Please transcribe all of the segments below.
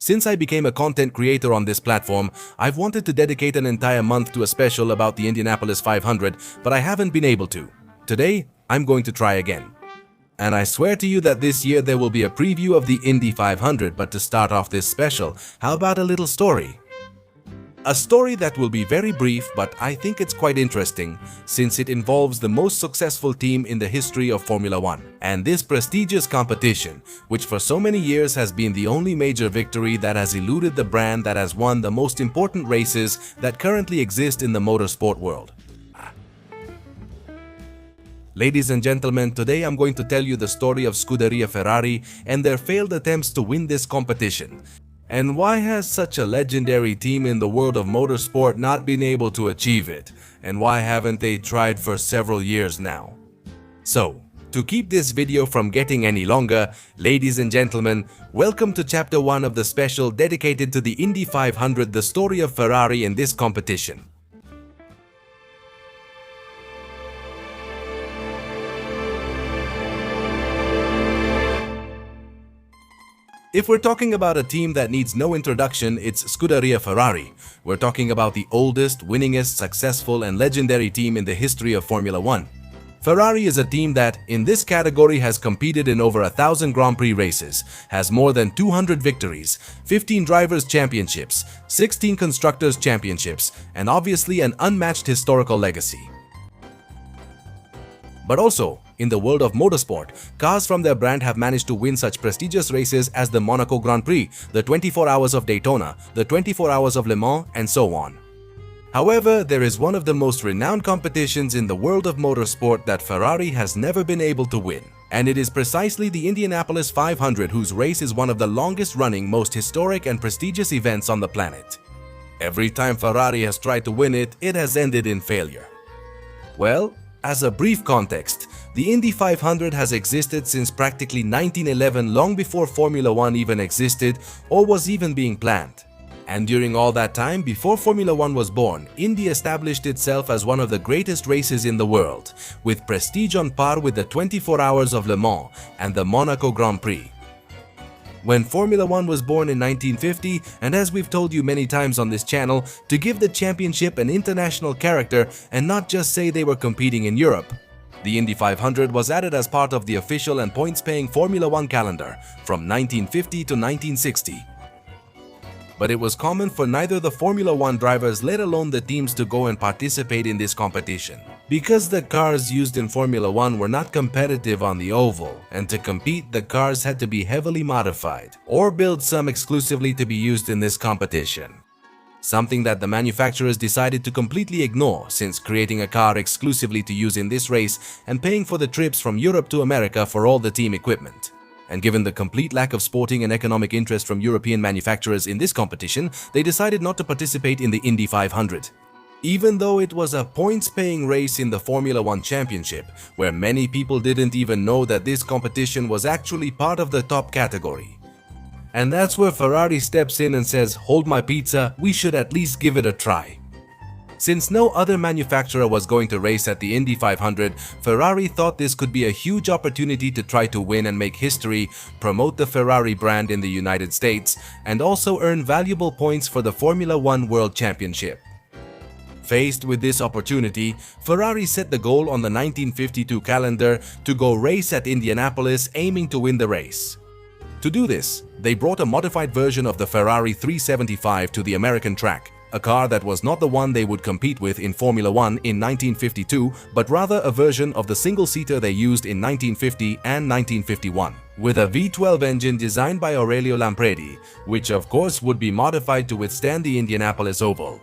Since I became a content creator on this platform, I've wanted to dedicate an entire month to a special about the Indianapolis 500, but I haven't been able to. Today, I'm going to try again. And I swear to you that this year there will be a preview of the Indy 500, but to start off this special, how about a little story? A story that will be very brief, but I think it's quite interesting since it involves the most successful team in the history of Formula One. And this prestigious competition, which for so many years has been the only major victory that has eluded the brand that has won the most important races that currently exist in the motorsport world. Ladies and gentlemen, today I'm going to tell you the story of Scuderia Ferrari and their failed attempts to win this competition. And why has such a legendary team in the world of motorsport not been able to achieve it? And why haven't they tried for several years now? So, to keep this video from getting any longer, ladies and gentlemen, welcome to Chapter 1 of the special dedicated to the Indy 500, the story of Ferrari in this competition. If we're talking about a team that needs no introduction, it's Scuderia Ferrari. We're talking about the oldest, winningest, successful and legendary team in the history of Formula One. Ferrari is a team that, in this category, has competed in over 1,000 Grand Prix races, has more than 200 victories, 15 Drivers' Championships, 16 Constructors' Championships, and obviously an unmatched historical legacy. But also, in the world of motorsport, cars from their brand have managed to win such prestigious races as the Monaco Grand Prix, the 24 Hours of Daytona, the 24 Hours of Le Mans, and so on. However, there is one of the most renowned competitions in the world of motorsport that Ferrari has never been able to win. And it is precisely the Indianapolis 500, whose race is one of the longest-running, most historic and prestigious events on the planet. Every time Ferrari has tried to win it, it has ended in failure. Well, as a brief context, the Indy 500 has existed since practically 1911, long before Formula One even existed or was even being planned. And during all that time, before Formula One was born, Indy established itself as one of the greatest races in the world, with prestige on par with the 24 Hours of Le Mans and the Monaco Grand Prix. When Formula One was born in 1950, and as we've told you many times on this channel, to give the championship an international character and not just say they were competing in Europe, the Indy 500 was added as part of the official and points-paying Formula One calendar from 1950 to 1960. But it was common for neither the Formula One drivers, let alone the teams, to go and participate in this competition, because the cars used in Formula One were not competitive on the oval, and to compete the cars had to be heavily modified, or build some exclusively to be used in this competition. Something that the manufacturers decided to completely ignore, since creating a car exclusively to use in this race and paying for the trips from Europe to America for all the team equipment. And given the complete lack of sporting and economic interest from European manufacturers in this competition, they decided not to participate in the Indy 500. Even though it was a points-paying race in the Formula One Championship, where many people didn't even know that this competition was actually part of the top category. And that's where Ferrari steps in and says, "Hold my pizza, we should at least give it a try." Since no other manufacturer was going to race at the Indy 500, Ferrari thought this could be a huge opportunity to try to win and make history, promote the Ferrari brand in the United States, and also earn valuable points for the Formula One World Championship. Faced with this opportunity, Ferrari set the goal on the 1952 calendar to go race at Indianapolis, aiming to win the race. To do this, they brought a modified version of the Ferrari 375 to the American track, a car that was not the one they would compete with in Formula One in 1952, but rather a version of the single-seater they used in 1950 and 1951, with a V12 engine designed by Aurelio Lampredi, which of course would be modified to withstand the Indianapolis Oval.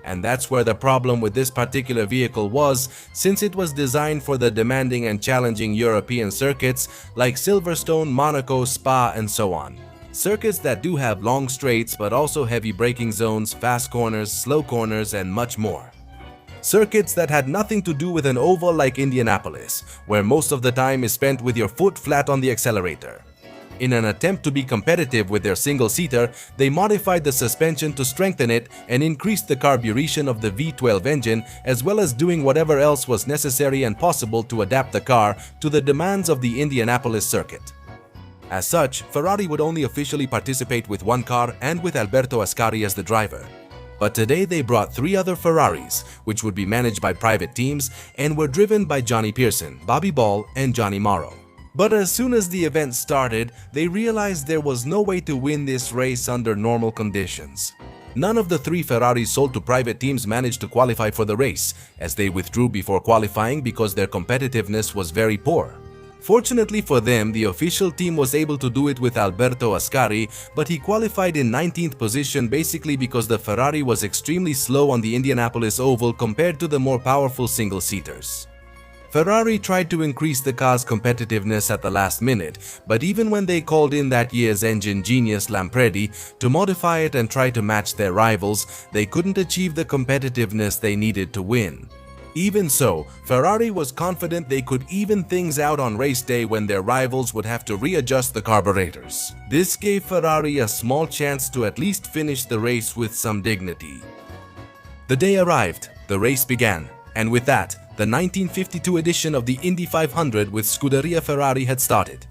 And that's where the problem with this particular vehicle was, since it was designed for the demanding and challenging European circuits like Silverstone, Monaco, Spa, and so on. Circuits that do have long straights but also heavy braking zones, fast corners, slow corners, and much more. Circuits that had nothing to do with an oval like Indianapolis, where most of the time is spent with your foot flat on the accelerator. In an attempt to be competitive with their single-seater, they modified the suspension to strengthen it and increased the carburation of the V12 engine, as well as doing whatever else was necessary and possible to adapt the car to the demands of the Indianapolis circuit. As such, Ferrari would only officially participate with one car and with Alberto Ascari as the driver. But today they brought 3 other Ferraris, which would be managed by private teams and were driven by Johnny Pearson, Bobby Ball, and Johnny Morrow. But as soon as the event started, they realized there was no way to win this race under normal conditions. None of the 3 Ferraris sold to private teams managed to qualify for the race, as they withdrew before qualifying because their competitiveness was very poor. Fortunately for them, the official team was able to do it with Alberto Ascari, but he qualified in 19th position basically because the Ferrari was extremely slow on the Indianapolis Oval compared to the more powerful single-seaters. Ferrari tried to increase the car's competitiveness at the last minute, but even when they called in that year's engine genius Lampredi to modify it and try to match their rivals, they couldn't achieve the competitiveness they needed to win. Even so, Ferrari was confident they could even things out on race day when their rivals would have to readjust the carburetors. This gave Ferrari a small chance to at least finish the race with some dignity. The day arrived, the race began, and with that, the 1952 edition of the Indy 500 with Scuderia Ferrari had started.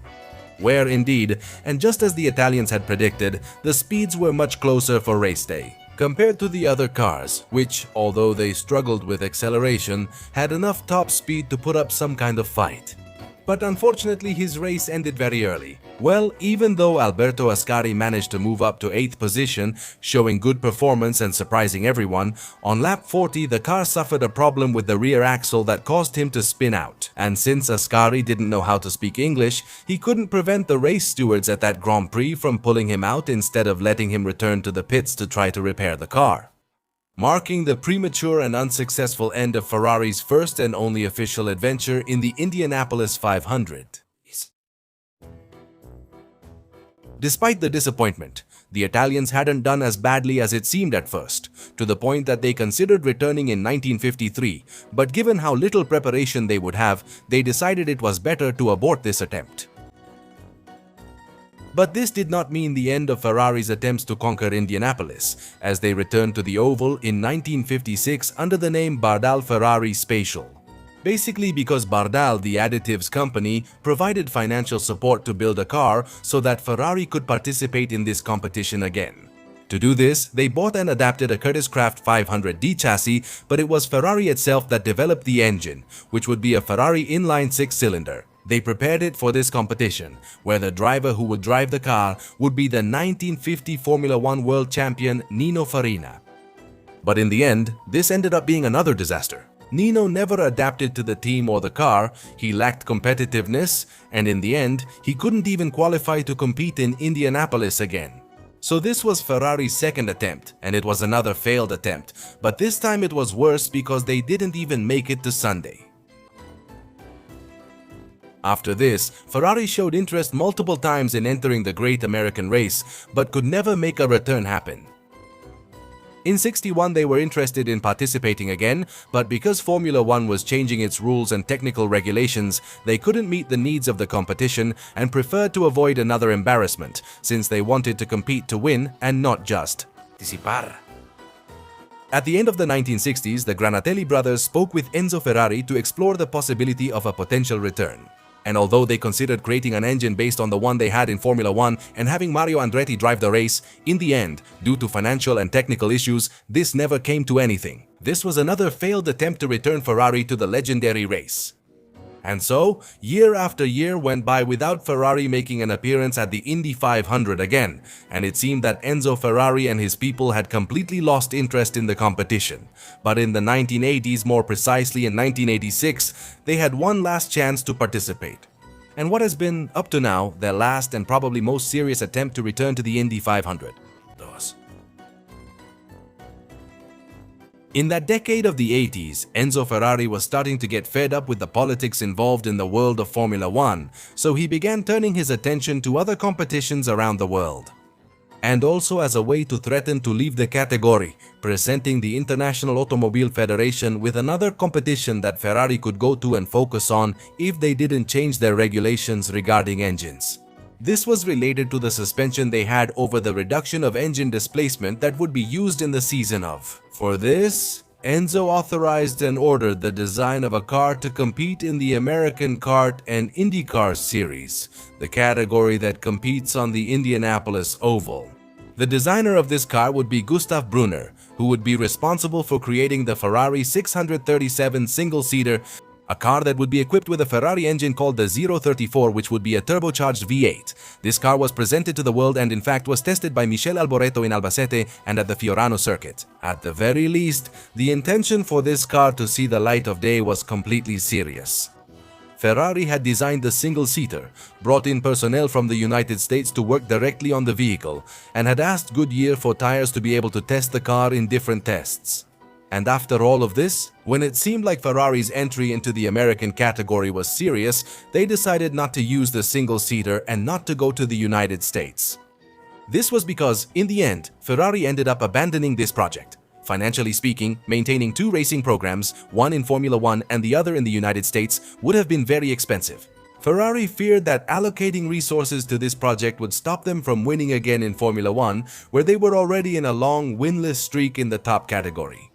Where indeed, and just as the Italians had predicted, the speeds were much closer for race day, compared to the other cars, which, although they struggled with acceleration, had enough top speed to put up some kind of fight. But unfortunately his race ended very early. Well, even though Alberto Ascari managed to move up to 8th position, showing good performance and surprising everyone, on lap 40 the car suffered a problem with the rear axle that caused him to spin out. And since Ascari didn't know how to speak English, he couldn't prevent the race stewards at that Grand Prix from pulling him out instead of letting him return to the pits to try to repair the car, marking the premature and unsuccessful end of Ferrari's first and only official adventure in the Indianapolis 500. Despite the disappointment, the Italians hadn't done as badly as it seemed at first, to the point that they considered returning in 1953, but given how little preparation they would have, they decided it was better to abort this attempt. But this did not mean the end of Ferrari's attempts to conquer Indianapolis, as they returned to the oval in 1956 under the name Bardal Ferrari Special. Basically because Bardal, the additives company, provided financial support to build a car so that Ferrari could participate in this competition again. To do this, they bought and adapted a Curtiss Craft 500D chassis, but it was Ferrari itself that developed the engine, which would be a Ferrari inline 6-cylinder. They prepared it for this competition, where the driver who would drive the car would be the 1950 Formula 1 world champion Nino Farina. But in the end, this ended up being another disaster. Nino never adapted to the team or the car, he lacked competitiveness, and in the end, he couldn't even qualify to compete in Indianapolis again. So this was Ferrari's second attempt, and it was another failed attempt, but this time it was worse because they didn't even make it to Sunday. After this, Ferrari showed interest multiple times in entering the Great American Race, but could never make a return happen. In '61 they were interested in participating again, but because Formula 1 was changing its rules and technical regulations, they couldn't meet the needs of the competition and preferred to avoid another embarrassment, since they wanted to compete to win and not just participar. At the end of the 1960s, the Granatelli brothers spoke with Enzo Ferrari to explore the possibility of a potential return. And although they considered creating an engine based on the one they had in Formula 1 and having Mario Andretti drive the race, in the end, due to financial and technical issues, this never came to anything. This was another failed attempt to return Ferrari to the legendary race. And so, year after year went by without Ferrari making an appearance at the Indy 500 again, and it seemed that Enzo Ferrari and his people had completely lost interest in the competition. But in the 1980s, more precisely in 1986, they had one last chance to participate. And what has been, up to now, their last and probably most serious attempt to return to the Indy 500. In that decade of the 80s, Enzo Ferrari was starting to get fed up with the politics involved in the world of Formula 1, so he began turning his attention to other competitions around the world. And also as a way to threaten to leave the category, presenting the International Automobile Federation with another competition that Ferrari could go to and focus on if they didn't change their regulations regarding engines. This was related to the suspension they had over the reduction of engine displacement that would be used in the season of. For this, Enzo authorized and ordered the design of a car to compete in the American Kart and IndyCar series, the category that competes on the Indianapolis Oval. The designer of this car would be Gustav Brunner, who would be responsible for creating the Ferrari 637 single-seater, a car that would be equipped with a Ferrari engine called the 034, which would be a turbocharged V8. This car was presented to the world and in fact was tested by Michele Alboreto in Albacete and at the Fiorano circuit. At the very least, the intention for this car to see the light of day was completely serious. Ferrari had designed the single-seater, brought in personnel from the United States to work directly on the vehicle, and had asked Goodyear for tires to be able to test the car in different tests. And after all of this, when it seemed like Ferrari's entry into the American category was serious, they decided not to use the single-seater and not to go to the United States. This was because, in the end, Ferrari ended up abandoning this project. Financially speaking, maintaining two racing programs, one in Formula One and the other in the United States, would have been very expensive. Ferrari feared that allocating resources to this project would stop them from winning again in Formula One, where they were already in a long winless streak in the top category.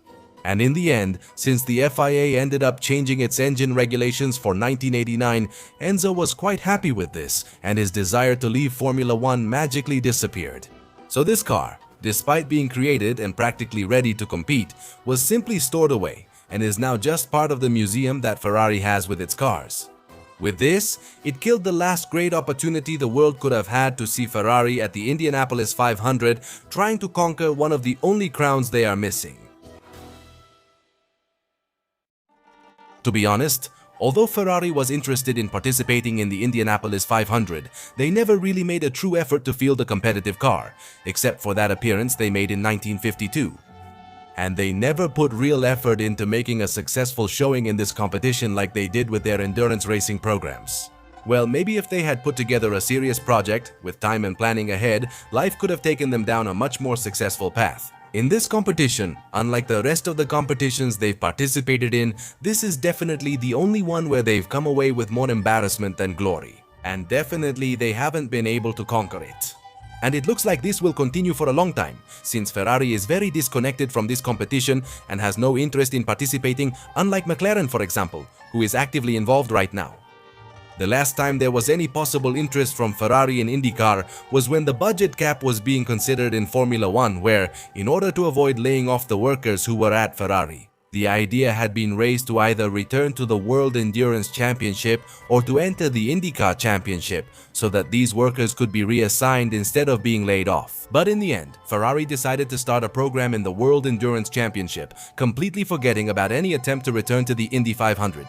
And in the end, since the FIA ended up changing its engine regulations for 1989, Enzo was quite happy with this, and his desire to leave Formula One magically disappeared. So this car, despite being created and practically ready to compete, was simply stored away and is now just part of the museum that Ferrari has with its cars. With this, it killed the last great opportunity the world could have had to see Ferrari at the Indianapolis 500 trying to conquer one of the only crowns they are missing. To be honest, although Ferrari was interested in participating in the Indianapolis 500, they never really made a true effort to field a competitive car, except for that appearance they made in 1952. And they never put real effort into making a successful showing in this competition like they did with their endurance racing programs. Well, maybe if they had put together a serious project, with time and planning ahead, life could have taken them down a much more successful path. In this competition, unlike the rest of the competitions they've participated in, this is definitely the only one where they've come away with more embarrassment than glory. And definitely they haven't been able to conquer it. And it looks like this will continue for a long time, since Ferrari is very disconnected from this competition and has no interest in participating, unlike McLaren for example, who is actively involved right now. The last time there was any possible interest from Ferrari in IndyCar was when the budget cap was being considered in Formula One, where, in order to avoid laying off the workers who were at Ferrari, the idea had been raised to either return to the World Endurance Championship or to enter the IndyCar Championship so that these workers could be reassigned instead of being laid off. But in the end, Ferrari decided to start a program in the World Endurance Championship, completely forgetting about any attempt to return to the Indy 500.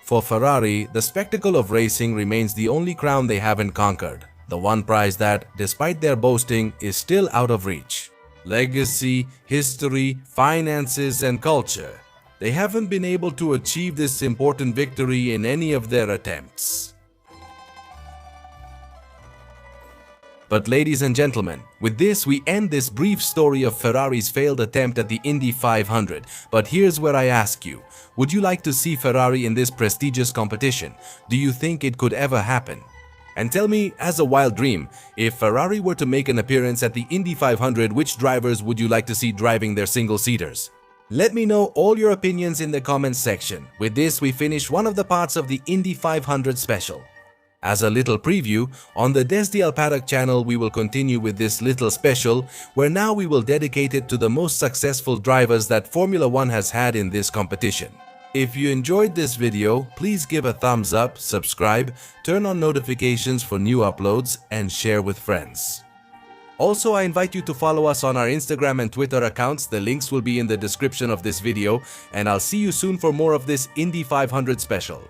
For Ferrari, the spectacle of racing remains the only crown they haven't conquered, the one prize that, despite their boasting, is still out of reach. Legacy, history, finances, and culture. They haven't been able to achieve this important victory in any of their attempts. But ladies and gentlemen, with this we end this brief story of Ferrari's failed attempt at the Indy 500. But here's where I ask you, would you like to see Ferrari in this prestigious competition? Do you think it could ever happen? And tell me, as a wild dream, if Ferrari were to make an appearance at the Indy 500, which drivers would you like to see driving their single-seaters? Let me know all your opinions in the comments section. With this, we finish one of the parts of the Indy 500 special. As a little preview, on the Desdi Alparak channel we will continue with this little special, where now we will dedicate it to the most successful drivers that Formula One has had in this competition. If you enjoyed this video, please give a thumbs up, subscribe, turn on notifications for new uploads, and share with friends. Also, I invite you to follow us on our Instagram and Twitter accounts. The links will be in the description of this video, and I'll see you soon for more of this Indy 500 special.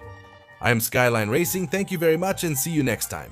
I'm Skyline Racing, thank you very much and see you next time.